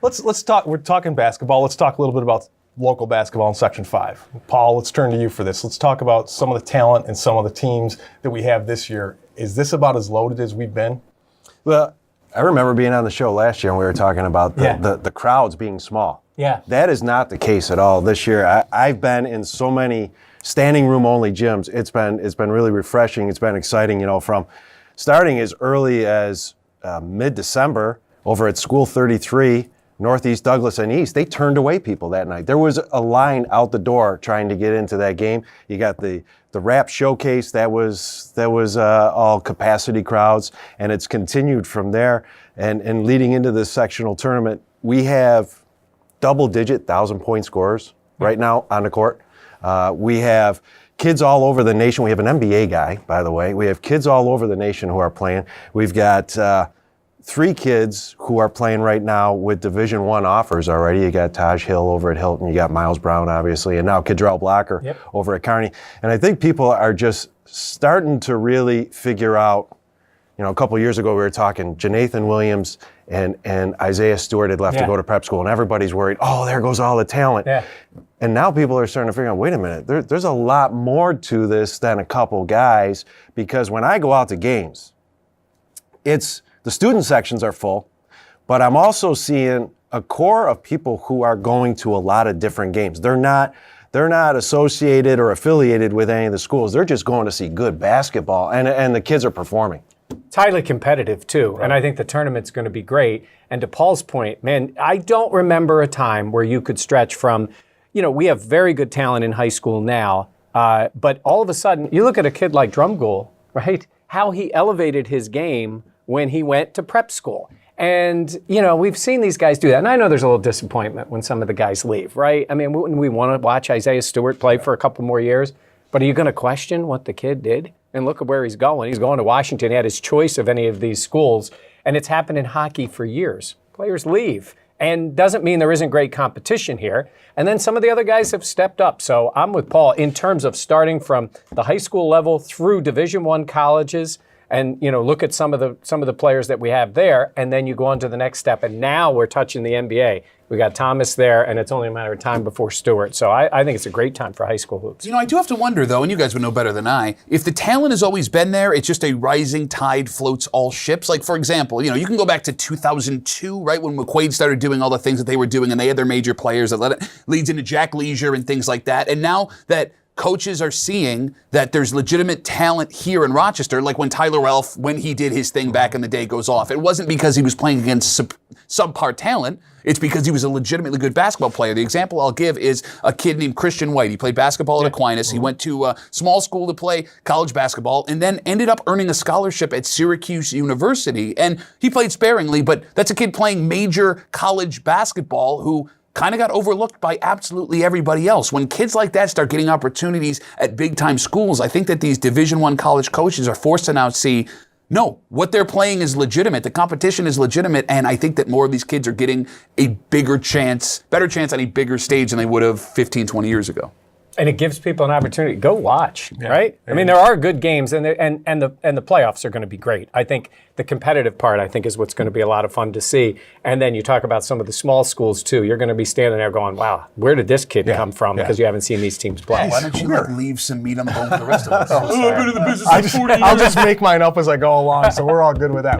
let's talk. We're talking basketball. Let's talk a little bit about local basketball in Section 5. Paul, let's turn to you for this. Let's talk about some of the talent and some of the teams that we have this year. Is this about as loaded as we've been? Well, I remember being on the show last year and we were talking about the crowds being small. Yeah. That is not the case at all this year. I've been in so many standing room only gyms. It's been really refreshing. It's been exciting, from starting as early as mid-December over at School 33, Northeast Douglas and East. They turned away people that night. There was a line out the door trying to get into that game. You got the rap showcase that was all capacity crowds, and it's continued from there. And leading into this sectional tournament, we have double-digit 1,000-point scorers right now on the court. We have kids all over the nation. We have an NBA guy, by the way. We have kids all over the nation who are playing. We've got 3 kids who are playing right now with Division I offers already. You got Taj Hill over at Hilton. You got Miles Brown, obviously, and now Kadrell Blocker over at Kearney. And I think people are just starting to really figure out, a couple of years ago we were talking, Janathan Williams and Isaiah Stewart had left to go to prep school, and everybody's worried, there goes all the talent. Yeah. And now people are starting to figure out, wait a minute, there's a lot more to this than a couple guys, because when I go out to games, the student sections are full, but I'm also seeing a core of people who are going to a lot of different games. They're not associated or affiliated with any of the schools. They're just going to see good basketball, and the kids are performing. It's highly competitive, too, right. And I think the tournament's going to be great. And to Paul's point, man, I don't remember a time where you could stretch from, we have very good talent in high school now, but all of a sudden, you look at a kid like Drumgoole, right, how he elevated his game when he went to prep school. And, we've seen these guys do that. And I know there's a little disappointment when some of the guys leave, right? I mean, wouldn't we want to watch Isaiah Stewart play for a couple more years? But are you going to question what the kid did? And look at where he's going. He's going to Washington. He had his choice of any of these schools. And it's happened in hockey for years. Players leave. And doesn't mean there isn't great competition here. And then some of the other guys have stepped up. So I'm with Paul in terms of starting from the high school level through Division I colleges. And look at some of the players that we have there, and then you go on to the next step. And now we're touching the NBA. We got Thomas there, and it's only a matter of time before Stewart. So I think it's a great time for high school hoops. I do have to wonder, though, and you guys would know better than I, if the talent has always been there, it's just a rising tide floats all ships. Like, for example, you can go back to 2002, right, when McQuaid started doing all the things that they were doing, and they had their major players that leads into Jack Leisure and things like that. And now that coaches are seeing that there's legitimate talent here in Rochester, like when Tyler Ralph, when he did his thing back in the day, goes off. It wasn't because he was playing against subpar talent. It's because he was a legitimately good basketball player. The example I'll give is a kid named Christian White. He played basketball at Aquinas. He went to a small school to play college basketball and then ended up earning a scholarship at Syracuse University. And he played sparingly, but that's a kid playing major college basketball who kind of got overlooked by absolutely everybody else. When kids like that start getting opportunities at big-time schools, I think that these Division I college coaches are forced to now see, no, what they're playing is legitimate. The competition is legitimate, and I think that more of these kids are getting a better chance on a bigger stage than they would have 15, 20 years ago. And it gives people an opportunity to go watch, right? I mean, there are good games, and the playoffs are going to be great. I think the competitive part, is what's going to be a lot of fun to see. And then you talk about some of the small schools too. You're going to be standing there going, "Wow, where did this kid come from?" Because you haven't seen these teams play. Why don't you leave some meat on the bone for the rest of us? I'll just make mine up as I go along, so we're all good with that.